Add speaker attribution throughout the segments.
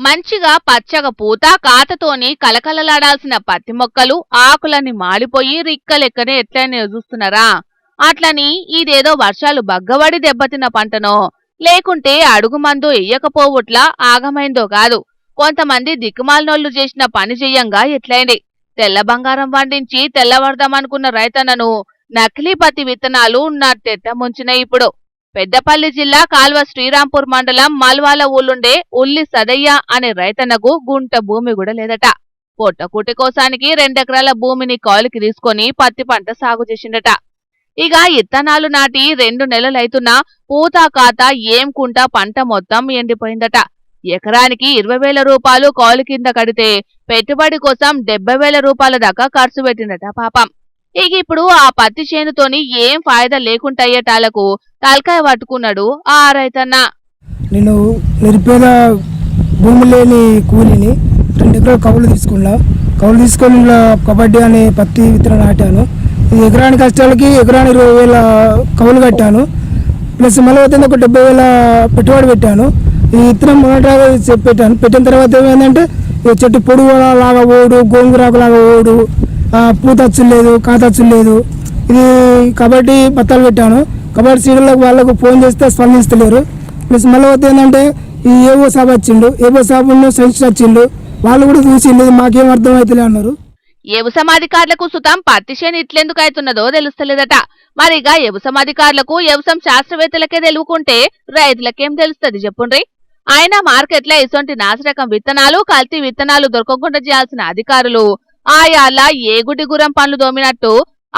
Speaker 1: మంచిగా పచ్చగా పూత కాతతోని కలకలలాడాల్సిన పత్తి మొక్కలు ఆకులన్నీ మాడిపోయి రిక్కలెక్కనే ఎట్లనే చూస్తున్నారా? అట్లని ఇదేదో వర్షాలు బగ్గబడి దెబ్బతిన్న పంటనో లేకుంటే అడుగుమందు ఎయ్యకపోవుట్లా ఆగమైందో కాదు. కొంతమంది దిక్కుమాలినోళ్లు చేసిన పని చెయ్యంగా ఎట్లయింది. తెల్ల బంగారం పండించి తెల్లవడదామనుకున్న రైతన్నను నకిలీ పత్తి విత్తనాలు నట్టెట్ట ముంచినాయి. ఇప్పుడు పెద్దపల్లి జిల్లా కాల్వ శ్రీరాంపూర్ మండలం మల్వాల ఊళ్ళుండే ఉల్లి సదయ్య అనే రైతన్నకు గుంట భూమి కూడా లేదట. పొట్టకూటి కోసానికి 2 ఎకరాల భూమిని కౌలుకి తీసుకొని పత్తి పంట సాగు చేసిండట. ఇక ఇత్తనాలు నాటి 2 నెలలైతున్నా పూత కాత ఏం కుంట పంట మొత్తం ఎండిపోయిందట. ఎకరానికి 20,000 రూపాయలు కౌలు కింద కడితే పెట్టుబడి కోసం 70,000 రూపాయల దాకా ఖర్చు పెట్టిందట పాపం. ఇక ఇప్పుడు ఆ పత్తి చేనుతోని ఏం ఫాయిదా లేకుంటయ్యేటాలకు తలకాయ పట్టుకున్నాడు ఆ రైతన్న.
Speaker 2: నేను నిరుపేద భూమి లేని కూలిని 2 ఎకరాలు కౌలు తీసుకొని కబడ్డీ అనే పత్తి విత్తనం నాటాను. ఈ ఎకరాని కష్టాలకి ఎకరానికి 20,000 కౌలు కట్టాను. ప్లస్ మళ్ళీ ఒక 70,000 పెట్టుబడి పెట్టాను. ఈ విత్తనం మొదటగా పెట్టిన తర్వాత ఏమైందంటే చెట్టు పొడుగు లాగా ఓడు, గోంగూరాకు లాగా ఓడు, పూత అచ్చులేదు, కాత అచ్చులేదు. ఇది కబడ్డీ పత్తాలు పెట్టాను. కబడ్డీ సీడర్లకు వాళ్ళకు ఫోన్ చేస్తే స్పందిస్తలేరు. ప్లస్ మళ్ళీ ఏంటంటే ఈ ఏవో సాబ్ వచ్చిండు, ఏవో సాబును సెన్స్ వచ్చిండు, వాళ్ళు కూడా చూసిండు, మాకేం అర్థం అవుతలే అన్నారు.
Speaker 1: వ్యవసాయ అధికారులకు సుతం పత్తి చేను ఇట్లెందుకు అవుతున్నదో తెలుస్తలేదట. మరిగా వ్యవసాయ అధికారులకు వ్యవసాయ శాస్త్రవేత్తలకే తెలుకుంటే రైతులకేం తెలుస్తుంది చెప్పుండ్రి. అయినా మార్కెట్లో ఇసొంటి నాసిరకం విత్తనాలు, కల్తీ విత్తనాలు దొరకకుండా చేయాల్సిన అధికారులు ఆయాల ఏగుడి గురం పనులు దోమినట్టు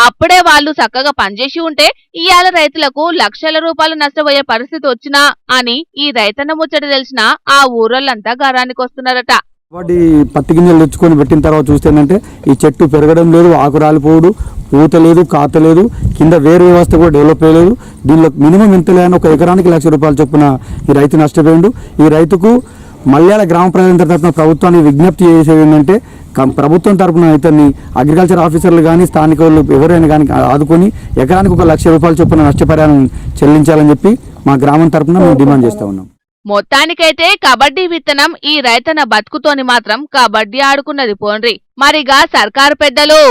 Speaker 1: అప్పుడే వాళ్ళు చక్కగా పనిచేసి ఉంటే ఇయాల రైతులకు లక్షల రూపాయలు నష్టపోయే పరిస్థితి వచ్చినా అని ఈ రైతన్న ముచ్చట తెలిసిన ఆ ఊరోళ్ళంతా గారానికి వస్తున్నారట.
Speaker 3: వాటి పత్తి గింజలు తెచ్చుకొని పెట్టిన తర్వాత చూస్తే ఏంటంటే ఈ చెట్టు పెరగడం లేదు, ఆకు రాలిపోవడు, పూత లేదు, కాత లేదు, కింద వేరు వ్యవస్థ కూడా డెవలప్ అయ్యలేదు. దీనిలో మినిమం ఎంత లేని 1 ఎకరానికి 1,00,000 రూపాయలు చొప్పున ఈ రైతు నష్టపోయిండు. ఈ రైతుకు మల్యాల గ్రామ ప్రజల తరఫున ప్రభుత్వానికి విజ్ఞప్తి చేసేది ఏంటంటే ప్రభుత్వం తరఫున ఇతన్ని అగ్రికల్చర్ ఆఫీసర్లు కానీ స్థానికులు ఎవరైనా కానీ ఆదుకొని ఎకరానికి 1,00,000 రూపాయలు చొప్పున నష్టపరిహారం చెల్లించాలని చెప్పి మా గ్రామం తరఫున మేము డిమాండ్ చేస్తా ఉన్నాం.
Speaker 1: మొత్తానికైతే కబడ్డీ విత్తనం ఈ రైతన్న బతుకుతోని మాత్రం కబడ్డీ ఆడుకున్నది పోండ్రి. మరిగా సర్కారు పెద్దలు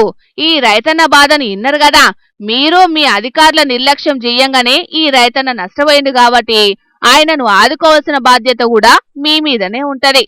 Speaker 1: ఈ రైతన్న బాధను ఇన్నరు గదా. మీరు మీ అధికారుల నిర్లక్ష్యం చెయ్యంగానే ఈ రైతన్న నష్టపోయింది కాబట్టి ఆయనను ఆదుకోవాల్సిన బాధ్యత కూడా మీ మీదనే ఉంటది.